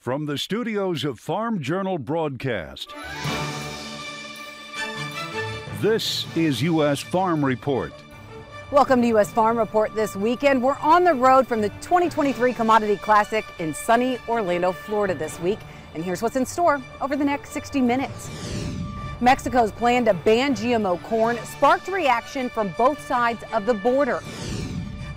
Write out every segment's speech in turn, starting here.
From the studios of Farm Journal Broadcast, this is U.S. Farm Report. Welcome to U.S. Farm Report this weekend. We're on the road from the 2023 Commodity Classic in sunny Orlando, Florida this week. And here's what's in store over the next 60 minutes. Mexico's plan to ban GMO corn sparked reaction from both sides of the border.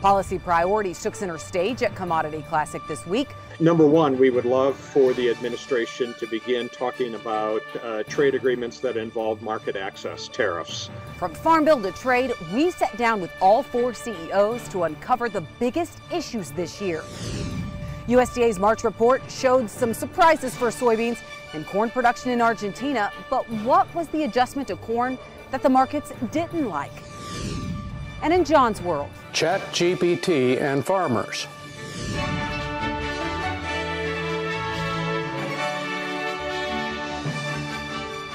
Policy priorities took center stage at Commodity Classic this week. Number one, we would love for the administration to begin talking about trade agreements that involve market access tariffs. From Farm Bill to trade, we sat down with all four CEOs to uncover the biggest issues this year. USDA's March report showed some surprises for soybeans and corn production in Argentina, but what was the adjustment to corn that the markets didn't like? And in John's world, ChatGPT and farmers.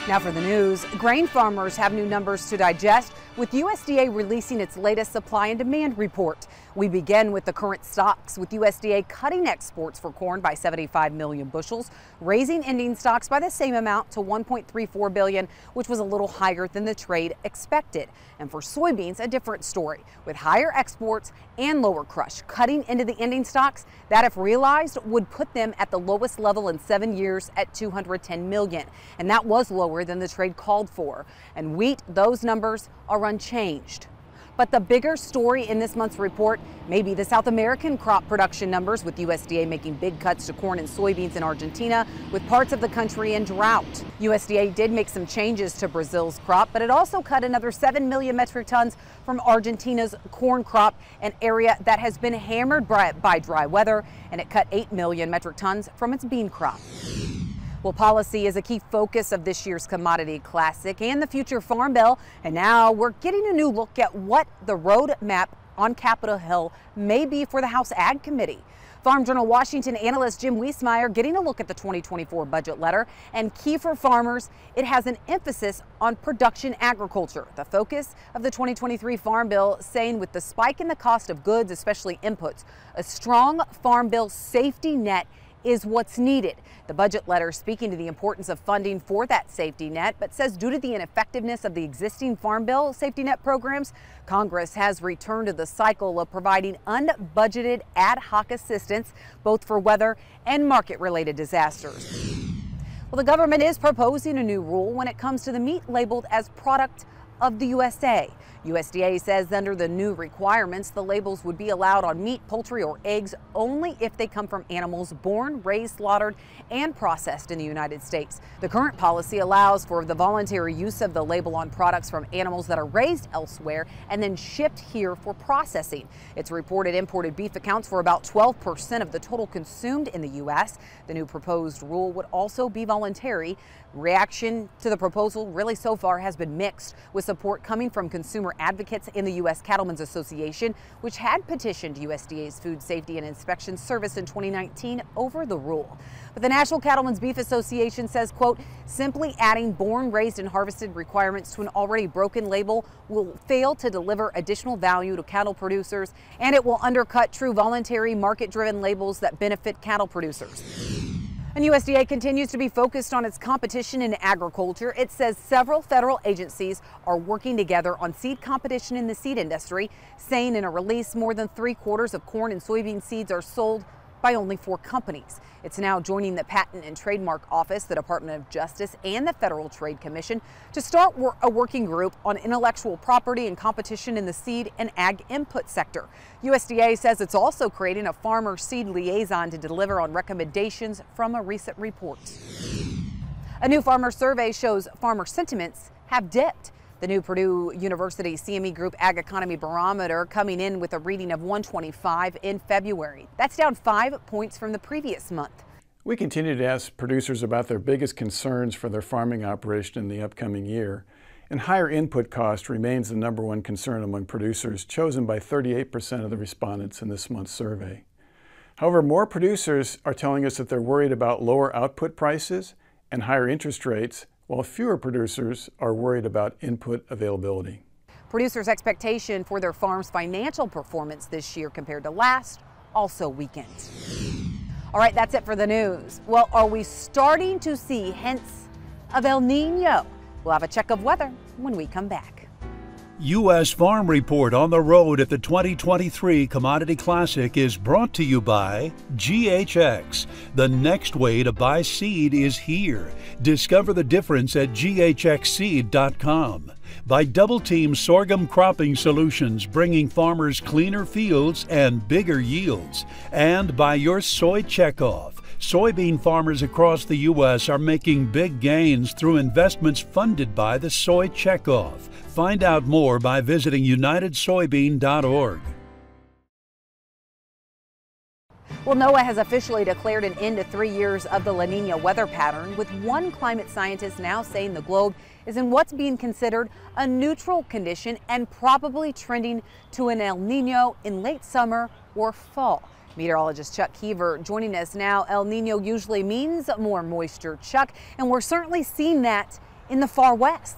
Now for the news. Grain farmers have new numbers to digest, with USDA releasing its latest supply and demand report. We begin with the current stocks, with USDA cutting exports for corn by 75 million bushels, raising ending stocks by the same amount to 1.34 billion, which was a little higher than the trade expected. And for soybeans, a different story, with higher exports and lower crush cutting into the ending stocks. That, if realized, would put them at the lowest level in 7 years at 210 million. And that was lower than the trade called for. And wheat, those numbers are unchanged. But the bigger story in this month's report may be the South American crop production numbers, with USDA making big cuts to corn and soybeans in Argentina, with parts of the country in drought. USDA did make some changes to Brazil's crop, but it also cut another 7 million metric tons from Argentina's corn crop, an area that has been hammered by dry weather, and it cut 8 million metric tons from its bean crop. Well, policy is a key focus of this year's Commodity Classic and the future Farm Bill. And now we're getting a new look at what the roadmap on Capitol Hill may be for the House Ag Committee. Farm Journal Washington analyst Jim Wiesmeyer getting a look at the 2024 budget letter. And key for farmers, it has an emphasis on production agriculture. The focus of the 2023 Farm Bill saying with the spike in the cost of goods, especially inputs, a strong Farm Bill safety net is what's needed. The budget letter speaking to the importance of funding for that safety net, but says due to the ineffectiveness of the existing Farm Bill safety net programs, Congress has returned to the cycle of providing unbudgeted ad hoc assistance, both for weather and market-related disasters. Well, the government is proposing a new rule when it comes to the meat labeled as product of the USA. USDA says under the new requirements, the labels would be allowed on meat, poultry, or eggs only if they come from animals born, raised, slaughtered, and processed in the United States. The current policy allows for the voluntary use of the label on products from animals that are raised elsewhere and then shipped here for processing. It's reported imported beef accounts for about 12% of the total consumed in the U.S. The new proposed rule would also be voluntary. Reaction to the proposal really so far has been mixed, with support coming from consumer advocates in the U.S. Cattlemen's Association, which had petitioned USDA's Food Safety and Inspection Service in 2019 over the rule. But the National Cattlemen's Beef Association says, quote, simply adding born, raised, and harvested requirements to an already broken label will fail to deliver additional value to cattle producers, and it will undercut true voluntary market-driven labels that benefit cattle producers. And USDA continues to be focused on its competition in agriculture. It says several federal agencies are working together on seed competition in the seed industry, saying in a release more than 3/4 of corn and soybean seeds are sold by only 4 companies. It's now joining the Patent and Trademark Office, the Department of Justice, and the Federal Trade Commission to start a working group on intellectual property and competition in the seed and ag input sector. USDA says it's also creating a farmer seed liaison to deliver on recommendations from a recent report. A new farmer survey shows farmer sentiments have dipped. The new Purdue University CME Group Ag Economy Barometer coming in with a reading of 125 in February. That's down 5 points from the previous month. We continue to ask producers about their biggest concerns for their farming operation in the upcoming year, and higher input cost remains the #1 concern among producers, chosen by 38% of the respondents in this month's survey. However, more producers are telling us that they're worried about lower output prices and higher interest rates, while fewer producers are worried about input availability. Producers' expectation for their farm's financial performance this year compared to last also weakened. All right, that's it for the news. Well, are we starting to see hints of El Nino? We'll have a check of weather when we come back. U.S. Farm Report on the road at the 2023 Commodity Classic is brought to you by GHX. The next way to buy seed is here. Discover the difference at ghxseed.com. By Double Team Sorghum Cropping Solutions, bringing farmers cleaner fields and bigger yields. And by your Soy Checkoff. Soybean farmers across the U.S. are making big gains through investments funded by the Soy Checkoff. Find out more by visiting unitedsoybean.org. Well, NOAA has officially declared an end to 3 years of the La Nina weather pattern, with one climate scientist now saying the globe is in what's being considered a neutral condition and probably trending to an El Nino in late summer or fall. Meteorologist Chuck Keever joining us now. El Nino usually means more moisture, Chuck, and we're certainly seeing that in the far west.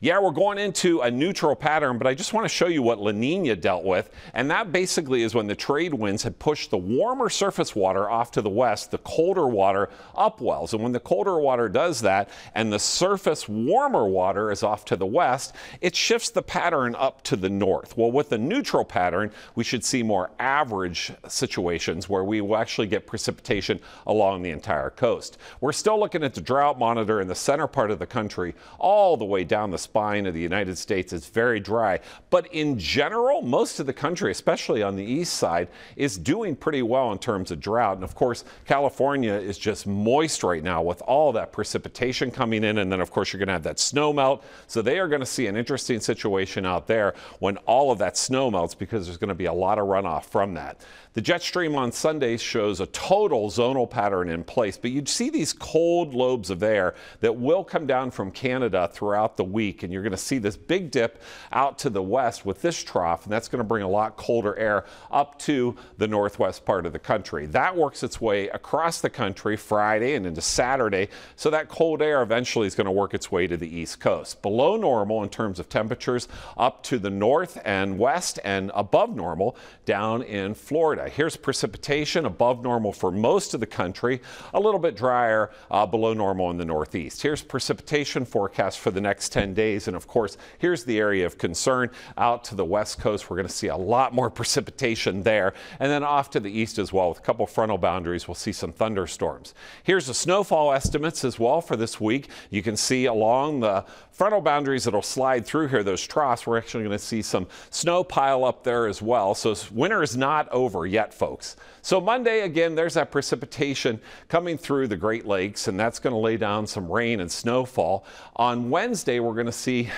Yeah, we're going into a neutral pattern, but I just want to show you what La Nina dealt with. And that basically is when the trade winds had pushed the warmer surface water off to the west, the colder water upwells. And when the colder water does that and the surface warmer water is off to the west, it shifts the pattern up to the north. Well, with the neutral pattern, we should see more average situations where we will actually get precipitation along the entire coast. We're still looking at the drought monitor in the center part of the country all the way down the spine of the United States. Is very dry, but in general, most of the country, especially on the east side, is doing pretty well in terms of drought. And of course, California is just moist right now with all that precipitation coming in, and then of course you're going to have that snow melt. So they are going to see an interesting situation out there when all of that snow melts, because there's going to be a lot of runoff from that. The jet stream on Sunday shows a total zonal pattern in place, but you'd see these cold lobes of air that will come down from Canada throughout the week, and you're going to see this big dip out to the west with this trough, and that's going to bring a lot colder air up to the northwest part of the country. That works its way across the country Friday and into Saturday, so that cold air eventually is going to work its way to the east coast. Below normal in terms of temperatures up to the north and west, and above normal down in Florida. Here's precipitation above normal for most of the country, a little bit drier below normal in the northeast. Here's precipitation forecast for the next 10 days. And of course, here's the area of concern out to the west coast. We're going to see a lot more precipitation there. And then off to the east as well, with a couple frontal boundaries, we'll see some thunderstorms. Here's the snowfall estimates as well for this week. You can see along the frontal boundaries that'll slide through here, those troughs, we're actually going to see some snow pile up there as well. So winter is not over yet, folks. So Monday, again, there's that precipitation coming through the Great Lakes, and that's going to lay down some rain and snowfall. On Wednesday, we're going to see,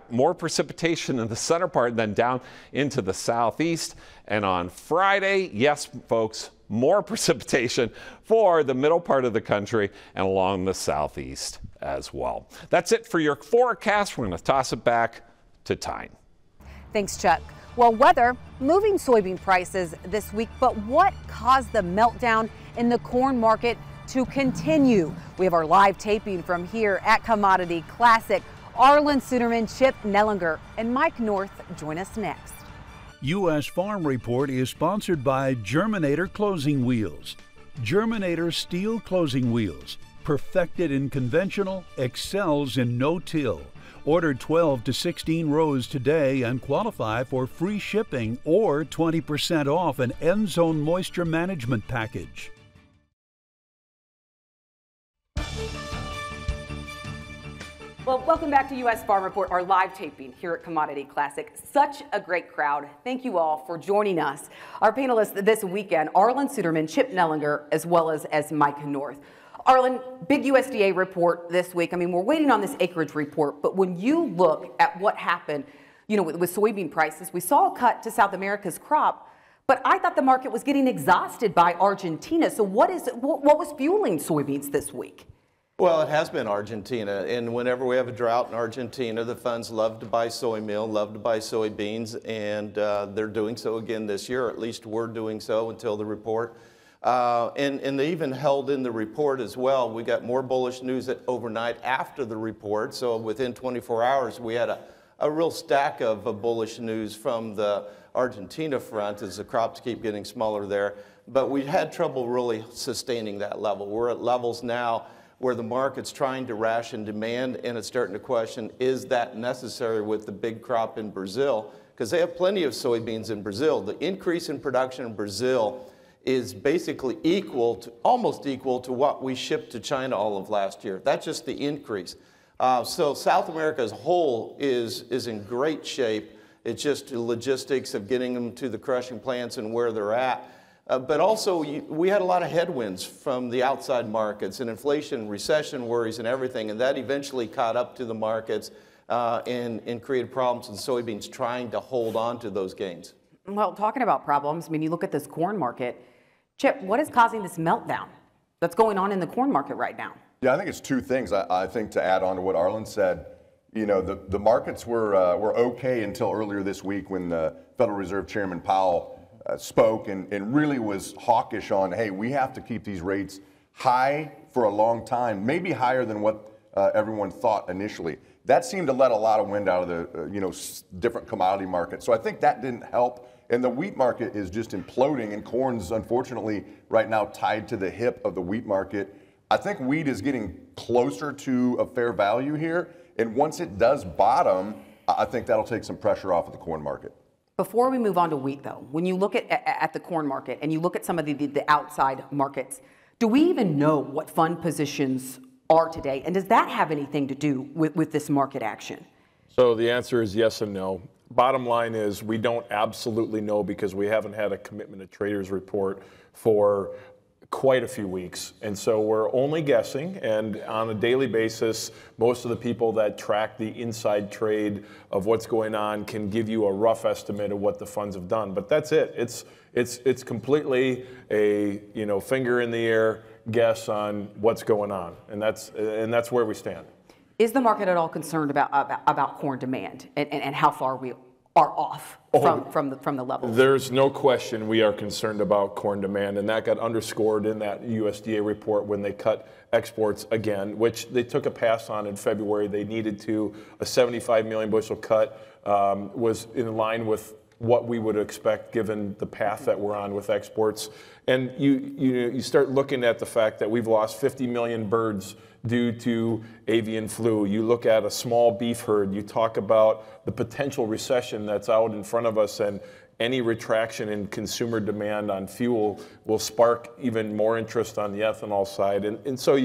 more precipitation in the center part and then down into the southeast. And on Friday, yes, folks, more precipitation for the middle part of the country and along the southeast as well. That's it for your forecast. We're going to toss it back to Tyne. Thanks, Chuck. Well, weather moving soybean prices this week, but what caused the meltdown in the corn market to continue? We have our live taping from here at Commodity Classic. Arlen Suderman, Chip Nellinger, and Mike North join us next. U.S. Farm Report is sponsored by Germinator Closing Wheels. Germinator steel closing wheels, perfected in conventional, excels in no-till. Order 12 to 16 rows today and qualify for free shipping or 20% off an end zone moisture management package. Well, welcome back to U.S. Farm Report, our live taping here at Commodity Classic. Such a great crowd. Thank you all for joining us. Our panelists this weekend, Arlen Suderman, Chip Nellinger, as well as Mike North. Arlen, big USDA report this week. I mean, we're waiting on this acreage report, but when you look at what happened, with soybean prices, we saw a cut to South America's crop, but I thought the market was getting exhausted by Argentina. So what was fueling soybeans this week? Well, it has been Argentina, and whenever we have a drought in Argentina, the funds love to buy soy meal, love to buy soybeans, and they're doing so again this year, or at least we're doing so until the report. And they even held in the report as well. We got more bullish news overnight after the report, so within 24 hours we had a real stack of bullish news from the Argentina front as the crops keep getting smaller there. but we had trouble really sustaining that level. We're at levels now where the market's trying to ration demand, and it's starting to question, is that necessary with the big crop in Brazil? Because they have plenty of soybeans in Brazil. The increase in production in Brazil is basically almost equal to what we shipped to China all of last year. That's just the increase. So South America as a whole is in great shape. It's just the logistics of getting them to the crushing plants and where they're at. But also, we had a lot of headwinds from the outside markets and inflation, recession worries and everything, and that eventually caught up to the markets and created problems in soybeans trying to hold on to those gains. Well, talking about problems, I mean, you look at this corn market. Chip, what is causing this meltdown that's going on in the corn market right now? Yeah, I think it's two things. I think to add on to what Arlen said, you know, the markets were okay until earlier this week when the Federal Reserve Chairman Powell spoke and really was hawkish on, hey, we have to keep these rates high for a long time, maybe higher than what everyone thought initially. That seemed to let a lot of wind out of the different commodity markets. So I think that didn't help. And the wheat market is just imploding, and corn's unfortunately right now tied to the hip of the wheat market. I think wheat is getting closer to a fair value here, and once it does bottom, I think that'll take some pressure off of the corn market. Before we move on to wheat, though, when you look at the corn market and you look at some of the outside markets, do we even know what fund positions are today? And does that have anything to do with this market action? So the answer is yes and no. Bottom line is we don't absolutely know because we haven't had a commitment to traders report for quite a few weeks. And so we're only guessing, and on a daily basis, most of the people that track the inside trade of what's going on can give you a rough estimate of what the funds have done. But that's it. It's completely a finger in the air guess on what's going on, and that's where we stand. Is the market at all concerned about corn demand and how far we are off from the levels? There's no question we are concerned about corn demand, and that got underscored in that USDA report when they cut exports again, which they took a pass on in February. They needed to. A 75 million bushel cut was in line with what we would expect given the path that we're on with exports. And you start looking at the fact that we've lost 50 million birds due to avian flu. You look at a small beef herd, you talk about the potential recession that's out in front of us, and any retraction in consumer demand on fuel will spark even more interest on the ethanol side. And so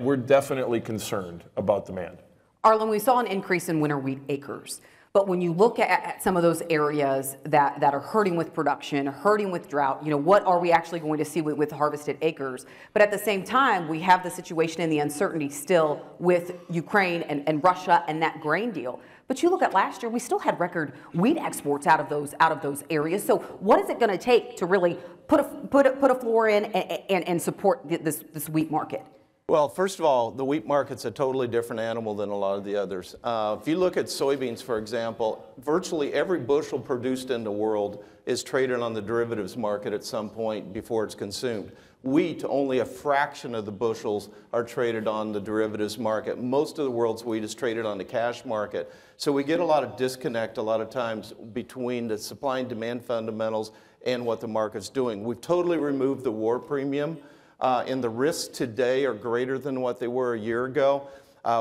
we're definitely concerned about demand. Arlen, we saw an increase in winter wheat acres. But when you look at some of those areas that are hurting with production, hurting with drought, what are we actually going to see with harvested acres? But at the same time, we have the situation and the uncertainty still with Ukraine and Russia and that grain deal. But you look at last year, we still had record wheat exports out of those areas. So what is it going to take to really put a floor in and support this wheat market? Well, first of all, the wheat market's a totally different animal than a lot of the others. If you look at soybeans, for example, virtually every bushel produced in the world is traded on the derivatives market at some point before it's consumed. Wheat, only a fraction of the bushels are traded on the derivatives market. Most of the world's wheat is traded on the cash market. So we get a lot of disconnect a lot of times between the supply and demand fundamentals and what the market's doing. We've totally removed the war premium. And the risks today are greater than what they were a year ago.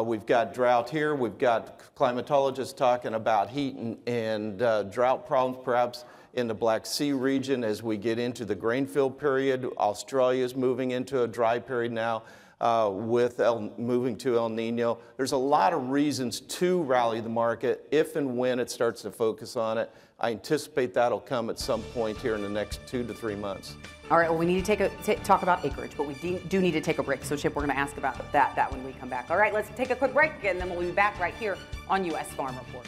We've got drought here. We've got climatologists talking about heat and drought problems perhaps in the Black Sea region as we get into the grain fill period. Australia is moving into a dry period now with moving to El Nino. There's a lot of reasons to rally the market if and when it starts to focus on it. I anticipate that'll come at some point here in the next 2 to 3 months. All right, well, we need to talk about acreage, but we do need to take a break. So, Chip, we're going to ask about that when we come back. All right, let's take a quick break, and then we'll be back right here on U.S. Farm Report.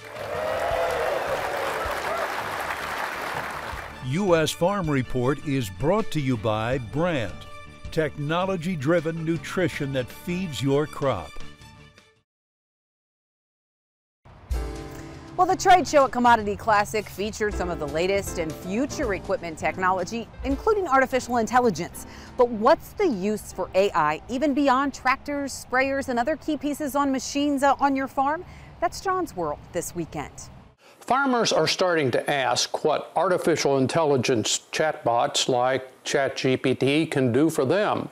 U.S. Farm Report is brought to you by Brandt, technology-driven nutrition that feeds your crop. Well, the trade show at Commodity Classic featured some of the latest and future equipment technology, including artificial intelligence. But what's the use for AI, even beyond tractors, sprayers, and other key pieces on machines on your farm? That's John's World this weekend. Farmers are starting to ask what artificial intelligence chatbots like ChatGPT can do for them.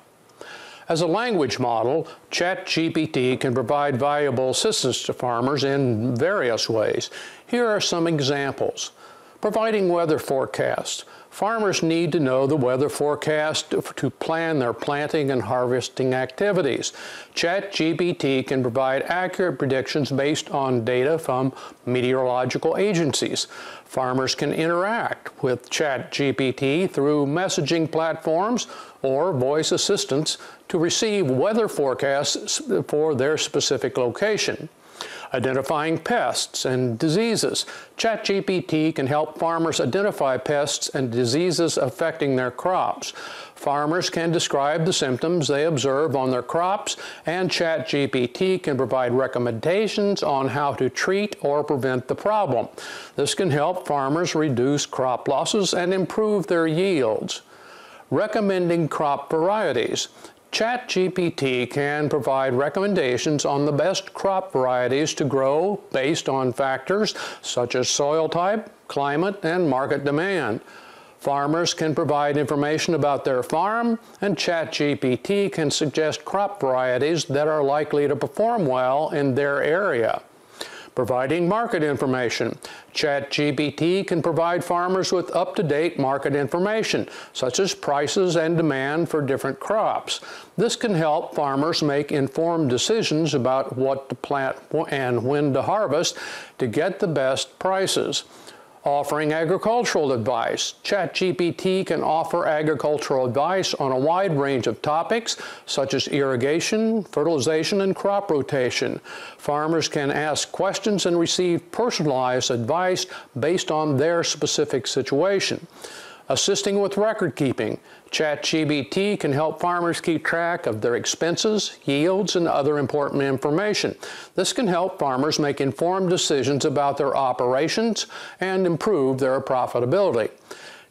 As a language model, ChatGPT can provide valuable assistance to farmers in various ways. Here are some examples. Providing weather forecasts. Farmers need to know the weather forecast to plan their planting and harvesting activities. ChatGPT can provide accurate predictions based on data from meteorological agencies. Farmers can interact with ChatGPT through messaging platforms or voice assistants to receive weather forecasts for their specific location. Identifying pests and diseases. ChatGPT can help farmers identify pests and diseases affecting their crops. Farmers can describe the symptoms they observe on their crops, and ChatGPT can provide recommendations on how to treat or prevent the problem. This can help farmers reduce crop losses and improve their yields. Recommending crop varieties. ChatGPT can provide recommendations on the best crop varieties to grow based on factors such as soil type, climate, and market demand. Farmers can provide information about their farm, and ChatGPT can suggest crop varieties that are likely to perform well in their area. Providing market information. ChatGPT can provide farmers with up-to-date market information, such as prices and demand for different crops. This can help farmers make informed decisions about what to plant and when to harvest to get the best prices. Offering agricultural advice. ChatGPT can offer agricultural advice on a wide range of topics, such as irrigation, fertilization, and crop rotation. Farmers can ask questions and receive personalized advice based on their specific situation. Assisting with record keeping. ChatGPT can help farmers keep track of their expenses, yields, and other important information. This can help farmers make informed decisions about their operations and improve their profitability.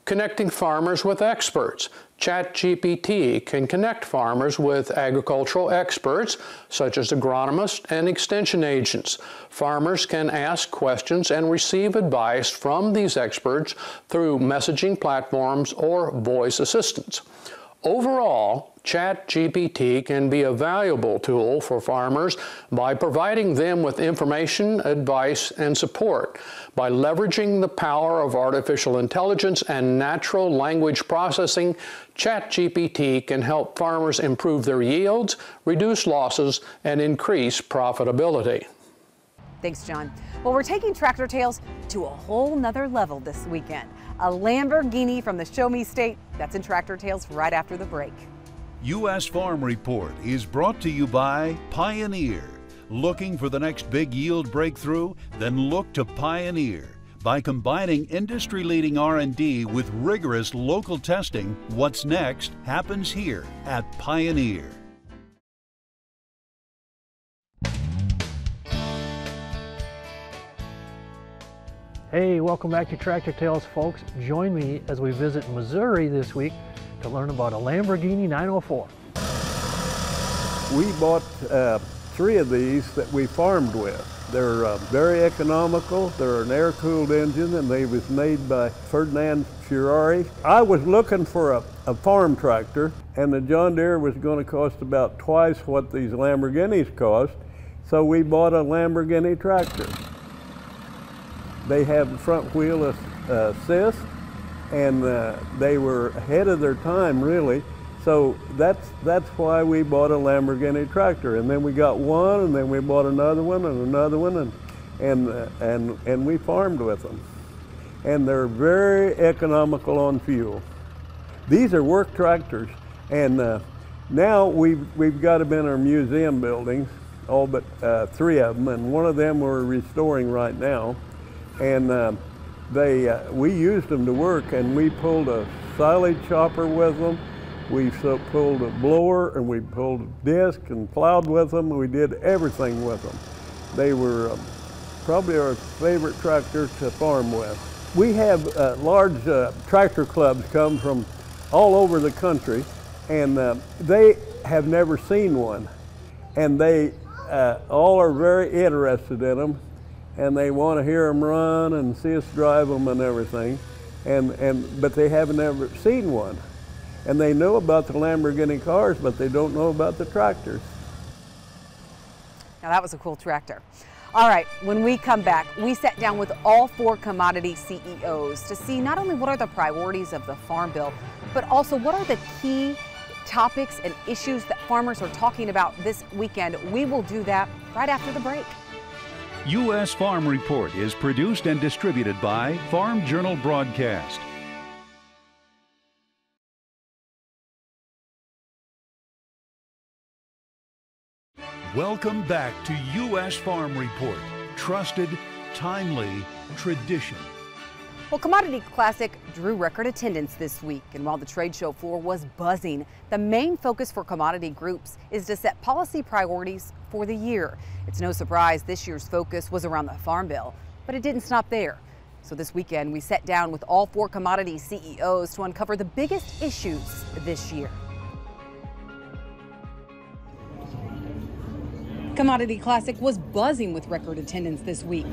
Connecting farmers with experts. ChatGPT can connect farmers with agricultural experts, such as agronomists and extension agents. Farmers can ask questions and receive advice from these experts through messaging platforms or voice assistants. Overall, ChatGPT can be a valuable tool for farmers by providing them with information, advice, and support. By leveraging the power of artificial intelligence and natural language processing, ChatGPT can help farmers improve their yields, reduce losses, and increase profitability. Thanks, John. Well, we're taking Tractor Tales to a whole nother level this weekend. A Lamborghini from the Show Me State. That's in Tractor Tales right after the break. U.S. Farm Report is brought to you by Pioneer. Looking for the next big yield breakthrough? Then look to Pioneer. By combining industry-leading R&D with rigorous local testing, what's next happens here at Pioneer. Hey, welcome back to Tractor Tales, folks. Join me as we visit Missouri this week to learn about a Lamborghini 904. We bought 3 of these that we farmed with. They're very economical. They're an air-cooled engine, and they was made by Ferdinand Ferrari. I was looking for a farm tractor, and the John Deere was going to cost about twice what these Lamborghinis cost, so we bought a Lamborghini tractor. They have the front wheel assist, and they were ahead of their time, really. So that's why we bought a Lamborghini tractor. And then we got one, and then we bought another one, and another one, and we farmed with them. And they're very economical on fuel. These are work tractors, and now we've got them in our museum buildings, all but 3 of them, and one of them we're restoring right now. And we used them to work, and we pulled a silage chopper with them. We pulled a blower, and we pulled a disc and plowed with them. We did everything with them. They were probably our favorite tractor to farm with. We have large tractor clubs come from all over the country, and they have never seen one. And they all are very interested in them. And they want to hear them run and see us drive them and everything, but they haven't ever seen one. and they know about the Lamborghini cars, but they don't know about the tractors. Now that was a cool tractor. All right, when we come back, we sat down with all 4 commodity CEOs to see not only what are the priorities of the Farm Bill, but also what are the key topics and issues that farmers are talking about this weekend. We will do that right after the break. U.S. Farm Report is produced and distributed by Farm Journal Broadcast. Welcome back to U.S. Farm Report. Trusted, timely, tradition. Well, Commodity Classic drew record attendance this week, and while the trade show floor was buzzing, the main focus for commodity groups is to set policy priorities for the year. It's no surprise this year's focus was around the Farm Bill, but it didn't stop there. So this weekend, we sat down with all 4 commodity CEOs to uncover the biggest issues this year. Commodity Classic was buzzing with record attendance this week.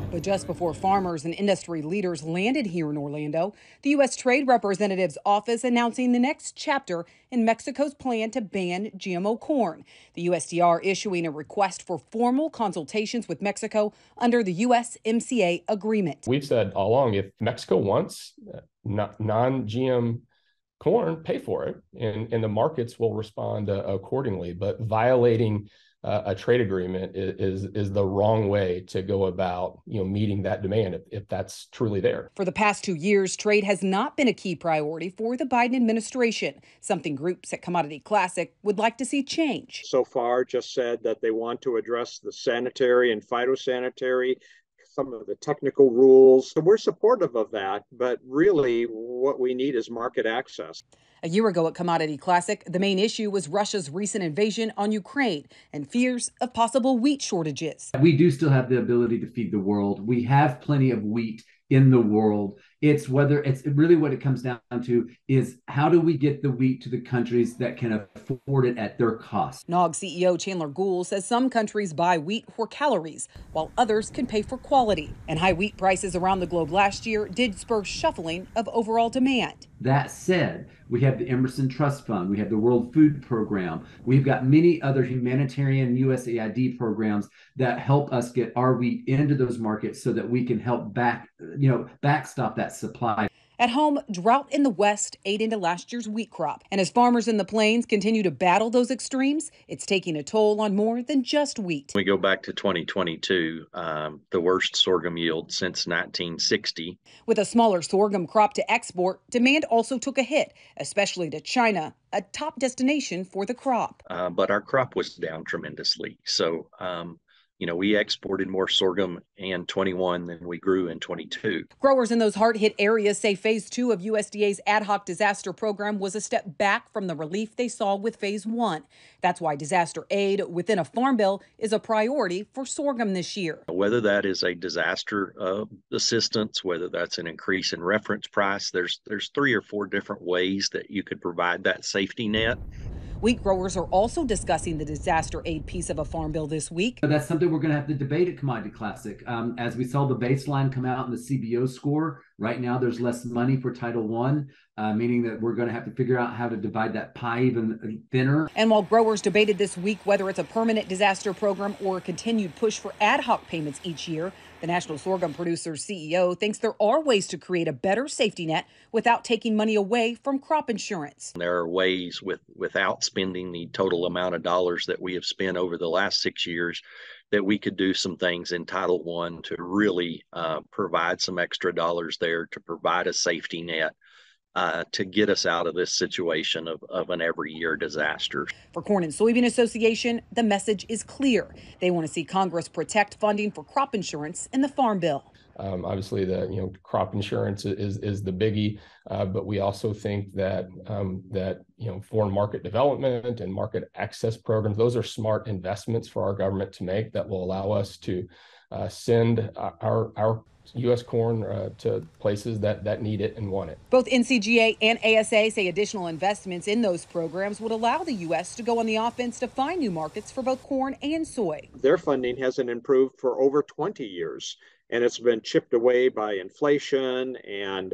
But just before farmers and industry leaders landed here in Orlando, the U.S. Trade Representative's office announcing the next chapter in Mexico's plan to ban GMO corn. The USTR issuing a request for formal consultations with Mexico under the USMCA agreement. We've said all along, if Mexico wants non-GM corn, pay for it, and the markets will respond accordingly. But violating a trade agreement is the wrong way to go about, meeting that demand if that's truly there. For the past 2 years, trade has not been a key priority for the Biden administration, something groups at Commodity Classic would like to see change. So far, just said that they want to address the sanitary and phytosanitary, some of the technical rules. So we're supportive of that, but really what we need is market access. A year ago at Commodity Classic, the main issue was Russia's recent invasion on Ukraine and fears of possible wheat shortages. We do still have the ability to feed the world. We have plenty of wheat in the world. It's really what it comes down to is how do we get the wheat to the countries that can afford it at their cost? NOG CEO Chandler Gould says some countries buy wheat for calories, while others can pay for quality. And high wheat prices around the globe last year did spur shuffling of overall demand. That said, we have the Emerson Trust Fund, we have the World Food Program, we've got many other humanitarian USAID programs that help us get our wheat into those markets so that we can help backstop that supply. At home, drought in the West ate into last year's wheat crop. And as farmers in the plains continue to battle those extremes, it's taking a toll on more than just wheat. We go back to 2022, the worst sorghum yield since 1960. With a smaller sorghum crop to export, demand also took a hit, especially to China, a top destination for the crop. But our crop was down tremendously. So, we exported more sorghum in 21 than we grew in 22. Growers in those hard-hit areas say Phase 2 of USDA's ad hoc disaster program was a step back from the relief they saw with Phase 1. That's why disaster aid within a farm bill is a priority for sorghum this year. Whether that is a disaster assistance, whether that's an increase in reference price, there's 3 or 4 different ways that you could provide that safety net. Wheat growers are also discussing the disaster aid piece of a farm bill this week. That's something we're going to have to debate at Commodity Classic. As we saw the baseline come out in the CBO score, right now there's less money for Title I, meaning that we're going to have to figure out how to divide that pie even thinner. And while growers debated this week whether it's a permanent disaster program or a continued push for ad hoc payments each year, the National Sorghum Producers CEO thinks there are ways to create a better safety net without taking money away from crop insurance. There are ways without spending the total amount of dollars that we have spent over the last 6 years that we could do some things in Title I to really provide some extra dollars there to provide a safety net to get us out of this situation of an every year disaster. For Corn and Soybean Association, the message is clear. They want to see Congress protect funding for crop insurance in the Farm Bill. Obviously, the crop insurance is the biggie, but we also think that foreign market development and market access programs, those are smart investments for our government to make that will allow us to send our U.S. corn to places that need it and want it. Both NCGA and ASA say additional investments in those programs would allow the U.S. to go on the offense to find new markets for both corn and soy. Their funding hasn't improved for over 20 years. and it's been chipped away by inflation and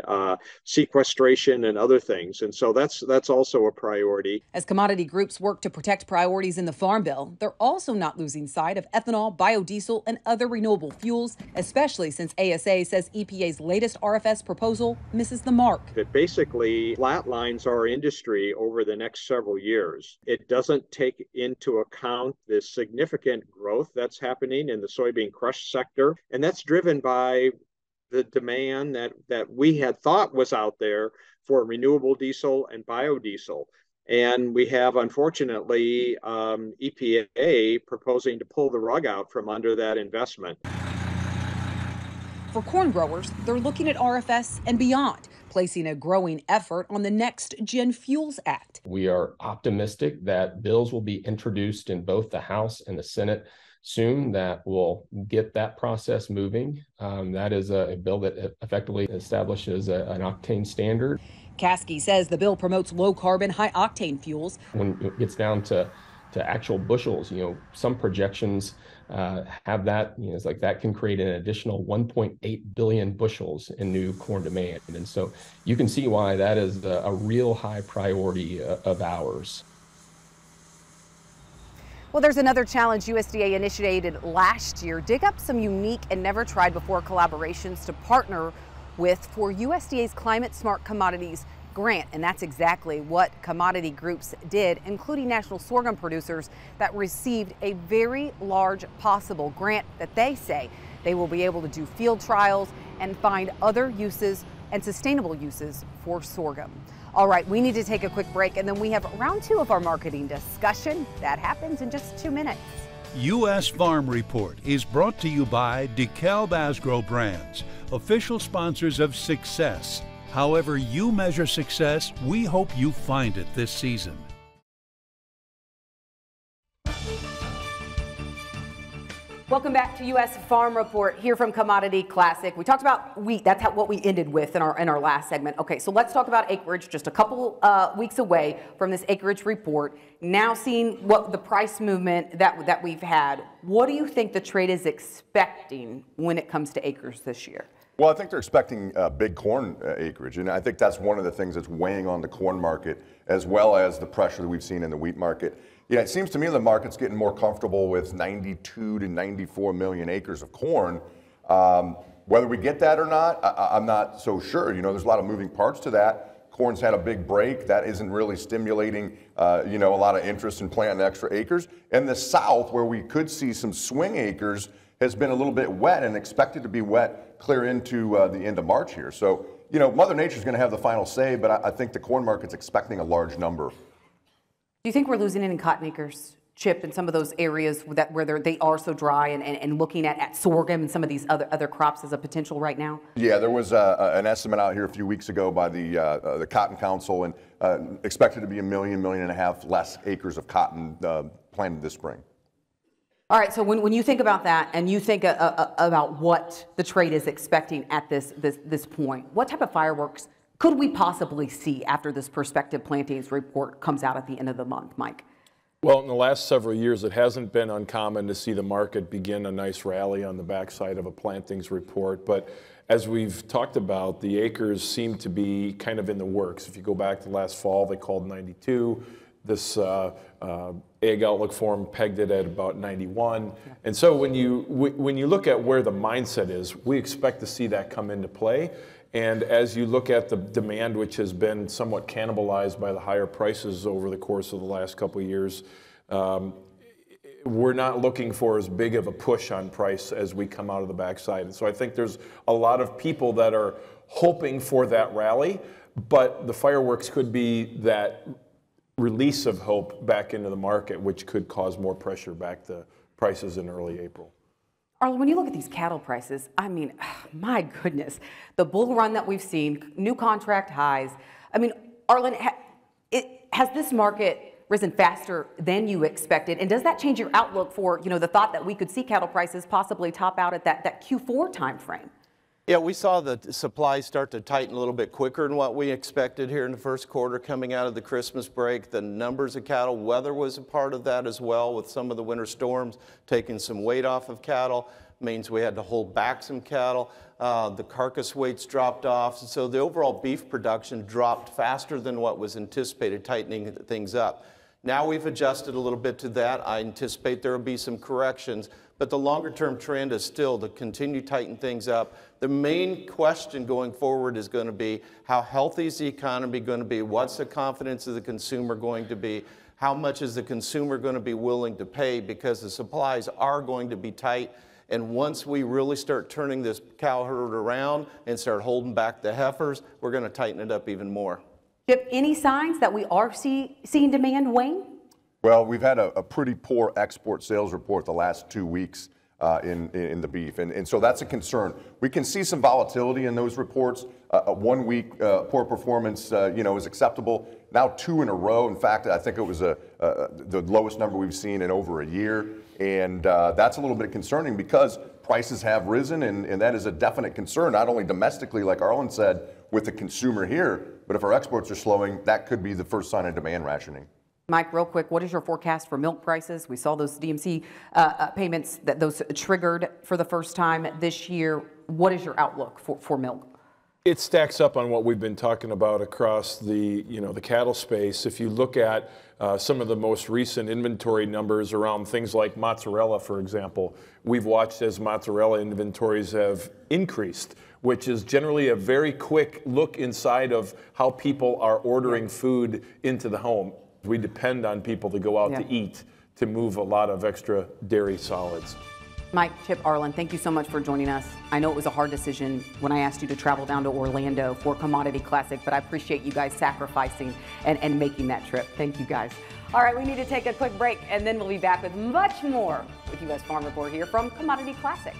sequestration and other things. And so that's also a priority. As commodity groups work to protect priorities in the Farm Bill, they're also not losing sight of ethanol, biodiesel, and other renewable fuels, especially since ASA says EPA's latest RFS proposal misses the mark. It basically flatlines our industry over the next several years. It doesn't take into account the significant growth that's happening in the soybean crush sector, and that's driven by the demand that we had thought was out there for renewable diesel and biodiesel. And we have, unfortunately, EPA proposing to pull the rug out from under that investment. For corn growers, they're looking at RFS and beyond, placing a growing effort on the next Gen Fuels Act. We are optimistic that bills will be introduced in both the House and the Senate soon that will get that process moving. That is a bill that effectively establishes an octane standard. Caskey says the bill promotes low-carbon, high-octane fuels. When it gets down to actual bushels, some projections have that, it's like that can create an additional 1.8 billion bushels in new corn demand. And so you can see why that is a real high priority of ours. Well, there's another challenge USDA initiated last year. Dig up some unique and never tried before collaborations to partner with for USDA's Climate Smart Commodities grant. And that's exactly what commodity groups did, including national sorghum producers that received a very large possible grant that they say they will be able to do field trials and find other uses and sustainable uses for sorghum. All right, we need to take a quick break, and then we have round 2 of our marketing discussion. That happens in just 2 minutes. U.S. Farm Report is brought to you by DeKalb Asgrow Brands, official sponsors of Success. However you measure success, we hope you find it this season. Welcome back to U.S. Farm Report here from Commodity Classic. We talked about wheat. That's what we ended with in our last segment. Okay, so let's talk about acreage. Just a couple weeks away from this acreage report. Now seeing what the price movement that we've had. What do you think the trade is expecting when it comes to acres this year? Well, I think they're expecting big corn acreage, and I think that's one of the things that's weighing on the corn market, as well as the pressure that we've seen in the wheat market. Yeah, it seems to me the market's getting more comfortable with 92 to 94 million acres of corn. Whether we get that or not, I'm not so sure. There's a lot of moving parts to that. Corn's had a big break. That isn't really stimulating, a lot of interest in planting extra acres. And the South, where we could see some swing acres, has been a little bit wet and expected to be wet clear into the end of March here. So, Mother Nature's going to have the final say, but I think the corn market's expecting a large number. Do you think we're losing any cotton acres, Chip, in some of those areas where they are so dry, and looking at sorghum and some of these other crops as a potential right now? Yeah, there was an estimate out here a few weeks ago by the Cotton Council, and expected to be 1.5 million less acres of cotton planted this spring. All right, so when you think about that, and you think about what the trade is expecting at this point, what type of fireworks could we possibly see after this prospective plantings report comes out at the end of the month, Mike? Well, in the last several years, it hasn't been uncommon to see the market begin a nice rally on the backside of a plantings report. But as we've talked about, the acres seem to be kind of in the works. If you go back to last fall, they called 92. This Ag Outlook Forum pegged it at about 91. And so when you look at where the mindset is, we expect to see that come into play. And as you look at the demand, which has been somewhat cannibalized by the higher prices over the course of the last couple of years, we're not looking for as big of a push on price as we come out of the backside. And so I think there's a lot of people that are hoping for that rally, but the fireworks could be that release of hope back into the market, which could cause more pressure back to prices in early April. Arlen, when you look at these cattle prices, I mean, my goodness, the bull run that we've seen, new contract highs. I mean, Arlen, has this market risen faster than you expected? And does that change your outlook for, the thought that we could see cattle prices possibly top out at that Q4 timeframe? Yeah, we saw the supply start to tighten a little bit quicker than what we expected here in the first quarter coming out of the Christmas break. The numbers of cattle, weather was a part of that as well, with some of the winter storms taking some weight off of cattle. means we had to hold back some cattle. The carcass weights dropped off, so the overall beef production dropped faster than what was anticipated, tightening things up. Now we've adjusted a little bit to that. I anticipate there will be some corrections, but the longer term trend is still to continue to tighten things up. The main question going forward is going to be, how healthy is the economy going to be? What's the confidence of the consumer going to be? How much is the consumer going to be willing to pay? Because the supplies are going to be tight. And once we really start turning this cow herd around and start holding back the heifers, we're going to tighten it up even more. Chip, any signs that we are seeing demand wane? Well, we've had a pretty poor export sales report the last 2 weeks in the beef, and so that's a concern. We can see some volatility in those reports. 1 week poor performance, is acceptable. Now 2 in a row. In fact, I think it was the lowest number we've seen in over a year, and that's a little bit concerning because prices have risen, and that is a definite concern, not only domestically, like Arlen said, with the consumer here, but if our exports are slowing, that could be the first sign of demand rationing. Mike, real quick, what is your forecast for milk prices? We saw those DMC payments, that those triggered for the first time this year. What is your outlook for milk? It stacks up on what we've been talking about across the cattle space. If you look at some of the most recent inventory numbers around things like mozzarella, for example, we've watched as mozzarella inventories have increased, which is generally a very quick look inside of how people are ordering food into the home. We depend on people to go out to eat to move a lot of extra dairy solids. Mike, Chip, Arlen, thank you so much for joining us. I know it was a hard decision when I asked you to travel down to Orlando for Commodity Classic, but I appreciate you guys sacrificing and making that trip. Thank you, guys. All right, we need to take a quick break, and then we'll be back with much more with U.S. Farm Report here from Commodity Classic.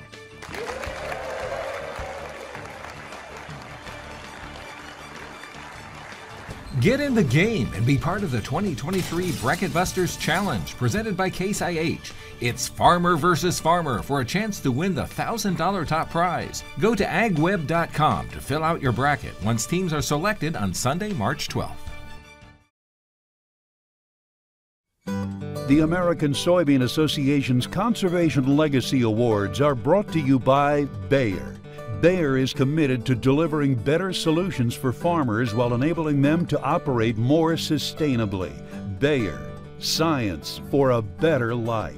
Get in the game and be part of the 2023 Bracket Busters Challenge presented by Case IH. It's farmer versus farmer for a chance to win the $1,000 top prize. Go to agweb.com to fill out your bracket once teams are selected on Sunday, March 12th. The American Soybean Association's Conservation Legacy Awards are brought to you by Bayer. Bayer is committed to delivering better solutions for farmers while enabling them to operate more sustainably. Bayer, science for a better life.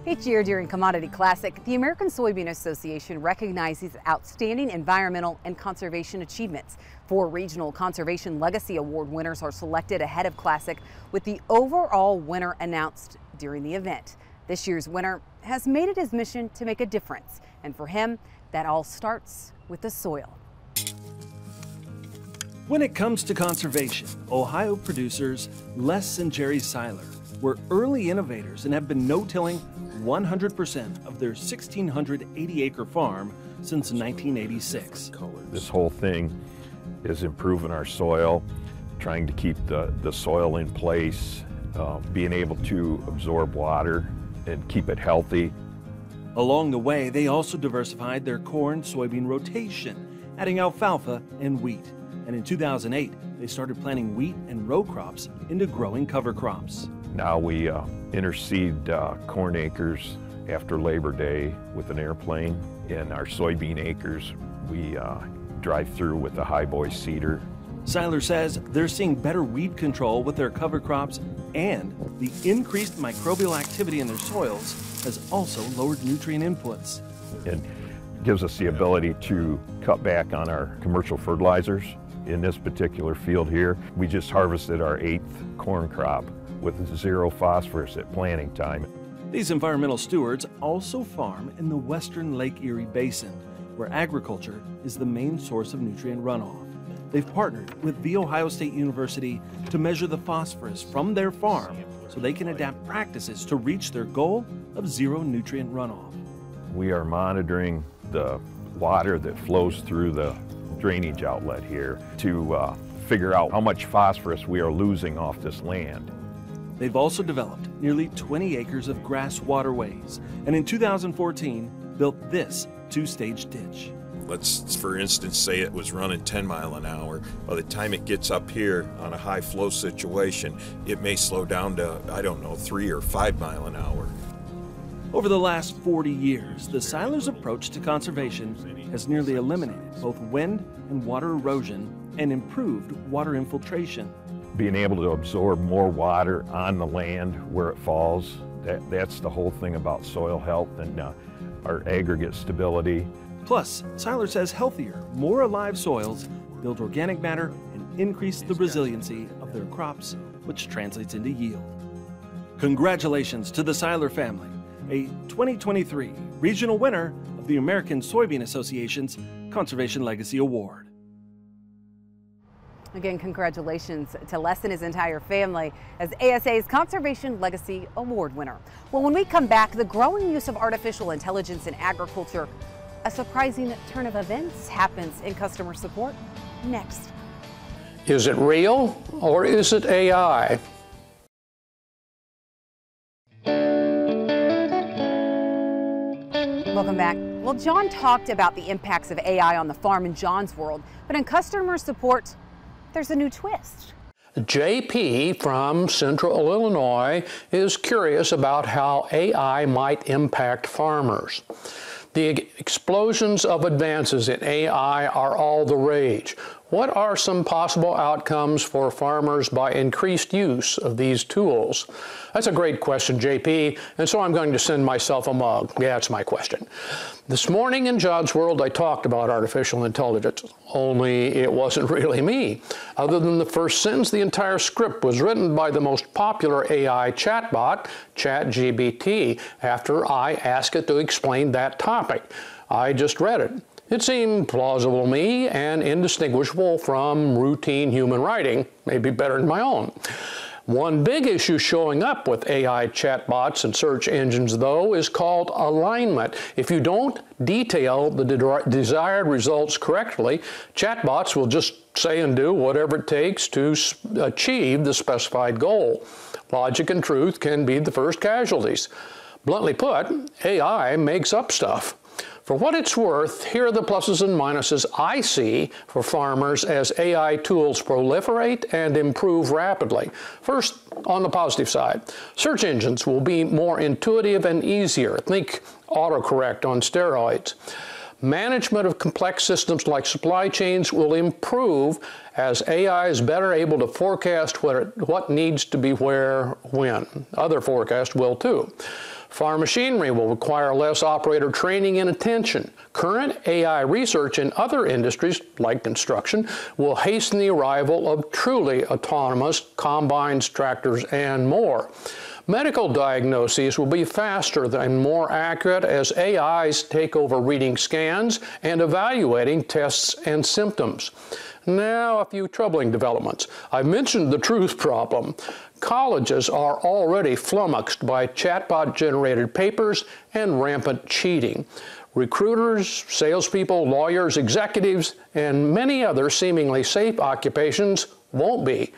Each year during Commodity Classic, the American Soybean Association recognizes outstanding environmental and conservation achievements. 4 regional Conservation Legacy Award winners are selected ahead of Classic, with the overall winner announced during the event. This year's winner has made it his mission to make a difference, and for him, that all starts with the soil. When it comes to conservation, Ohio producers Les and Jerry Seiler were early innovators and have been no-tilling 100% of their 1,680-acre farm since 1986. This whole thing is improving our soil, trying to keep the soil in place, being able to absorb water and keep it healthy. Along the way, they also diversified their corn-soybean rotation, adding alfalfa and wheat. And in 2008, they started planting wheat and row crops into growing cover crops. Now we interseed corn acres after Labor Day with an airplane. In our soybean acres, we drive through with a high-boy seeder. Seiler says they're seeing better weed control with their cover crops, and the increased microbial activity in their soils has also lowered nutrient inputs. It gives us the ability to cut back on our commercial fertilizers. In this particular field here, we just harvested our 8th corn crop with 0 phosphorus at planting time. These environmental stewards also farm in the western Lake Erie Basin, where agriculture is the main source of nutrient runoff. They've partnered with The Ohio State University to measure the phosphorus from their farm so they can adapt practices to reach their goal of 0 nutrient runoff. We are monitoring the water that flows through the drainage outlet here to figure out how much phosphorus we are losing off this land. They've also developed nearly 20 acres of grass waterways, and in 2014 built this 2-stage ditch. Let's, for instance, say it was running 10 miles an hour. By the time it gets up here on a high flow situation, it may slow down to, 3 or 5 miles an hour. Over the last 40 years, the siler's approach to conservation has nearly eliminated both wind and water erosion and improved water infiltration. Being able to absorb more water on the land where it falls, that's the whole thing about soil health and our aggregate stability. Plus, Siler says healthier, more alive soils build organic matter and increase the resiliency of their crops, which translates into yield. Congratulations to the Siler family, a 2023 regional winner of the American Soybean Association's Conservation Legacy Award. Again, congratulations to Les and his entire family as ASA's Conservation Legacy Award winner. Well, when we come back, the growing use of artificial intelligence in agriculture, a surprising turn of events happens in customer support. Next. Is it real or is it AI? Welcome back. Well, John talked about the impacts of AI on the farm in John's world, but in customer support, there's a new twist. JP from Central Illinois is curious about how AI might impact farmers. The explosions of advances in AI are all the rage. What are some possible outcomes for farmers by increased use of these tools? That's a great question, JP, and so I'm going to send myself a mug. Yeah, that's my question. This morning in John's World, I talked about artificial intelligence, only it wasn't really me. Other than the first sentence, the entire script was written by the most popular AI chatbot, ChatGPT, after I asked it to explain that topic. I just read it. It seemed plausible to me and indistinguishable from routine human writing, maybe better than my own. One big issue showing up with AI chatbots and search engines, though, is called alignment. If you don't detail the desired results correctly, chatbots will just say and do whatever it takes to achieve the specified goal. Logic and truth can be the first casualties. Bluntly put, AI makes up stuff. For what it's worth, here are the pluses and minuses I see for farmers as AI tools proliferate and improve rapidly. First, on the positive side, search engines will be more intuitive and easier. Think autocorrect on steroids. Management of complex systems like supply chains will improve as AI is better able to forecast what needs to be where, when. Other forecasts will too. Farm machinery will require less operator training and attention. Current AI research in other industries, like construction, will hasten the arrival of truly autonomous combines, tractors, and more. Medical diagnoses will be faster and more accurate as AIs take over reading scans and evaluating tests and symptoms. Now, a few troubling developments. I mentioned the truth problem. Colleges are already flummoxed by chatbot-generated papers and rampant cheating. Recruiters, salespeople, lawyers, executives, and many other seemingly safe occupations won't be.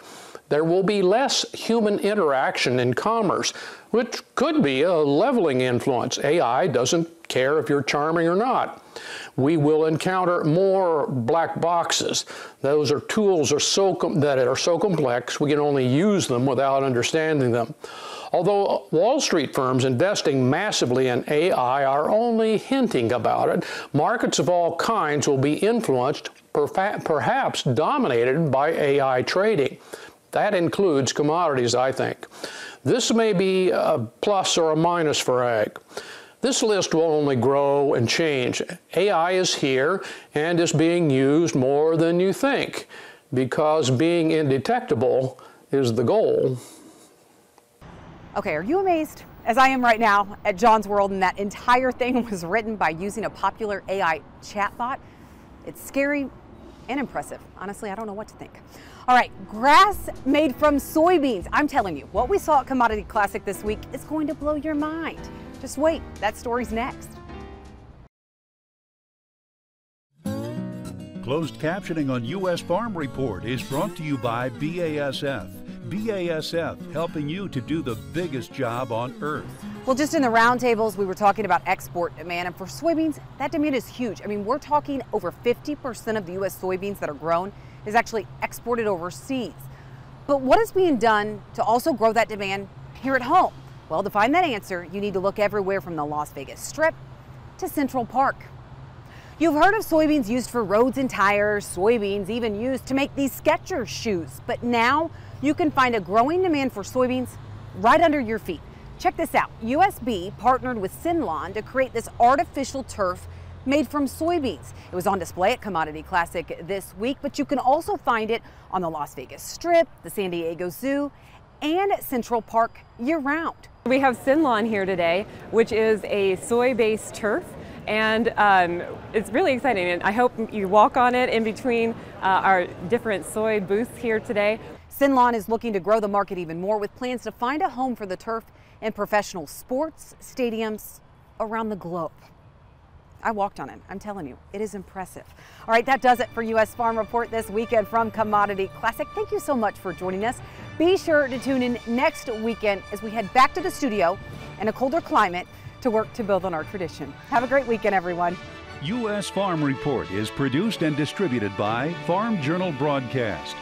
There will be less human interaction in commerce, which could be a leveling influence. AI doesn't care if you're charming or not. We will encounter more black boxes. Those are tools that are so complex we can only use them without understanding them. Although Wall Street firms investing massively in AI are only hinting about it, markets of all kinds will be influenced, perhaps dominated by AI trading. That includes commodities, I think. This may be a plus or a minus for ag. This list will only grow and change. AI is here and is being used more than you think, because being indetectable is the goal. Okay, are you amazed, as I am right now, at John's World, and that entire thing was written by using a popular AI chatbot? It's scary and impressive. Honestly, I don't know what to think. All right, grass made from soybeans. I'm telling you, what we saw at Commodity Classic this week is going to blow your mind. Just wait, that story's next. Closed captioning on U.S. Farm Report is brought to you by BASF. BASF, helping you to do the biggest job on earth. Well, just in the roundtables, we were talking about export demand, and for soybeans, that demand is huge. I mean, we're talking over 50% of the U.S. soybeans that are grown is actually exported overseas. But what is being done to also grow that demand here at home? Well, to find that answer, you need to look everywhere from the Las Vegas Strip to Central Park. You've heard of soybeans used for roads and tires, soybeans even used to make these Skechers shoes, but now you can find a growing demand for soybeans right under your feet. Check this out. USB partnered with Synlawn to create this artificial turf made from soybeans. It was on display at Commodity Classic this week, but you can also find it on the Las Vegas Strip, the San Diego Zoo, and at Central Park year-round. We have Synlawn here today, which is a soy-based turf. And it's really exciting, and I hope you walk on it in between our different soy booths here today. Synlawn is looking to grow the market even more with plans to find a home for the turf in professional sports stadiums around the globe. I walked on it. I'm telling you, it is impressive. All right, that does it for U.S. Farm Report this weekend from Commodity Classic. Thank you so much for joining us. Be sure to tune in next weekend as we head back to the studio in a colder climate to work to build on our tradition. Have a great weekend, everyone. U.S. Farm Report is produced and distributed by Farm Journal Broadcast.